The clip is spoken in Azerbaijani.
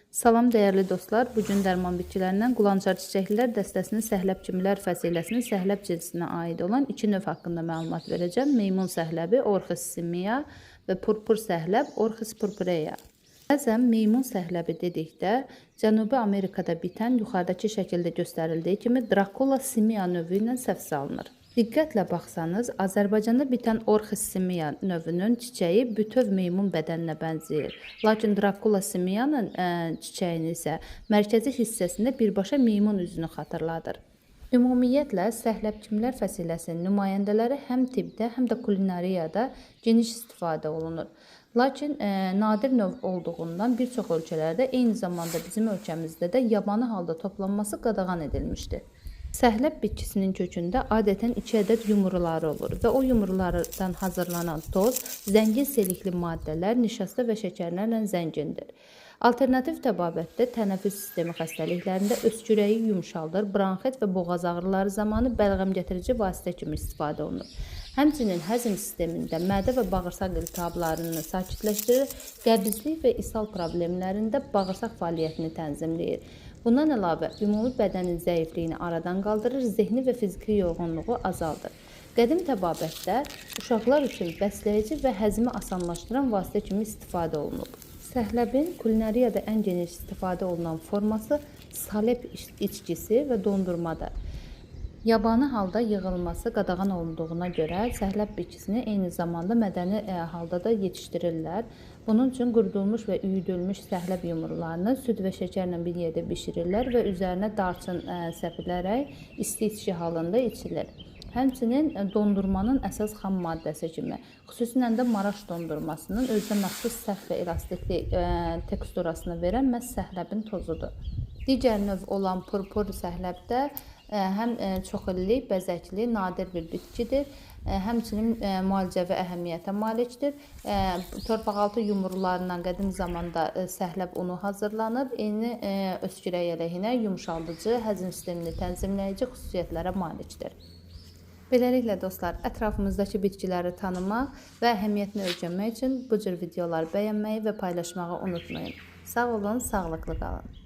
Salam dəyərli dostlar, bugün dərman bitkilərindən qulançar çiçəklilər dəstəsinin səhləb kimilər fəsiləsinin səhləb cinsinə aid olan 2 növ haqqında məlumat verəcəm. Meymun səhləbi Orchis simia və purpur səhləb Orchis purpurea. Bəzən meymun səhləbi dedikdə Cənubi Amerikada bitən yuxarıdakı şəkildə göstərildiyi kimi Dracula simia növü ilə səhv salınır. Diqqətlə baxsanız, Azərbaycanda bitən Orchis simia növünün çiçəyi bütöv meymun bədəninə bənzəyir. Lakin Dracula simianın çiçəyini isə mərkəzi hissəsində birbaşa meymun üzünü xatırladır. Ümumiyyətlə, səhləbçimlər fəsiləsinin nümayəndələri həm tibbdə, həm də kulinariyada geniş istifadə olunur. Lakin nadir növ olduğundan bir çox ölkələrdə, eyni zamanda bizim ölkəmizdə də yabani halda toplanması qadağan edilmişdir. Səhləb bitkisinin kökündə adətən 2 ədəd yumruları olur və o yumrulardan hazırlanan toz zəngin selikli maddələr, nişasta və şəkərlərlə zəngindir. Alternativ təbabətdə tənəffüs sistemi xəstəliklərində öskürəyi yumşaldır, bronxit və boğaz ağrıları zamanı bəlğəm gətirici vasitə kimi istifadə olunur. Həmçinin həzm sistemində mədə və bağırsaq iltihablarını sakitləşdirir, qəbizlik və ishal problemlərində bağırsaq fəaliyyətini tənzimləyir. Bundan əlavə, ümumi bədənin zəifliyini aradan qaldırır, zehni və fiziki yorğunluğu azaldır. Qədim təbabətdə uşaqlar üçün bəsləyici və həzmi asanlaşdıran vasitə kimi istifadə olunub. Səhləbin kulinariyada ən geniş istifadə olunan forması salep içkisi və dondurmadır. Yabani halda yığılması qadağan olunduğuna görə səhləb bitkisini eyni zamanda mədəni halda da yetişdirirlər. Bunun üçün qurudulmuş və üyüdülmüş səhləb yumrularını süd və şəkərlə bir yerdə bişirirlər və üzərinə darçın səpilərək isti içki halında içilir. Həmçinin dondurmanın əsas xam maddəsi kimi, xüsusilə də Maraş dondurmasının özünə məxsus sərt və elastikli teksturasını verən məhz səhləbin tozudur. Digər növ olan purpur səhləbdə həm çoxillik, bəzəkli, nadir bir bitkidir. Həmçinin müalicəvi əhəmiyyətə malikdir. Torpaqaltı yumrularından qədim zamanda səhləb unu hazırlanıb. Eyni öskürək əleyhinə yumşaldıcı, həzm sistemini tənzimləyici xüsusiyyətlərə malikdir. Beləliklə dostlar, ətrafımızdakı bitkiləri tanımaq və əhəmiyyətini öyrənmək üçün bu cür videoları bəyənməyi və paylaşmağı unutmayın. Sağ olun, sağlıqlı qalın.